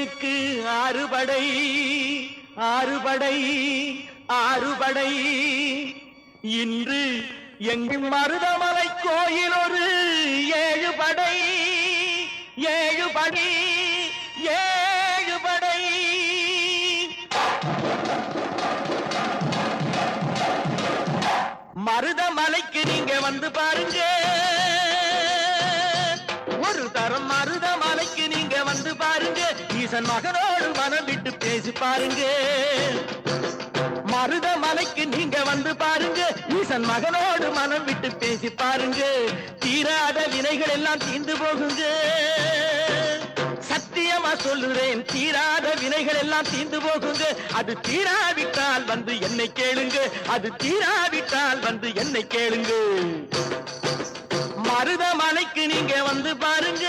முருகனுக்கு ஆறுபடை ஆறுபடை ஆறுபடை. இன்று எங்கும் மருதமலை கோயில் ஒரு ஏழுபடை ஏழுபடை ஏழுபடை. மருதமலைக்கு நீங்க வந்து பாருங்க, ஒரு தரம் மருதமலைக்கு நீங்க வந்து பாருங்க. ஈசன் மகனோடு மனம் விட்டு பேசி பாருங்க. மருதமலைக்கு நீங்க வந்து பாருங்க, ஈசன் மகனோடு மனம் விட்டு பேசி பாருங்க. தீராத வினைகள் எல்லாம் தீர்ந்து போகுங்க. சத்தியமா சொல்லுறேன், தீராத வினைகள் எல்லாம் தீர்ந்து போகுங்க. அது தீராவிட்டால் வந்து என்னை கேளுங்க, அது தீராவிட்டால் வந்து என்னை கேளுங்க. மருதமலைக்கு நீங்க வந்து பாருங்க.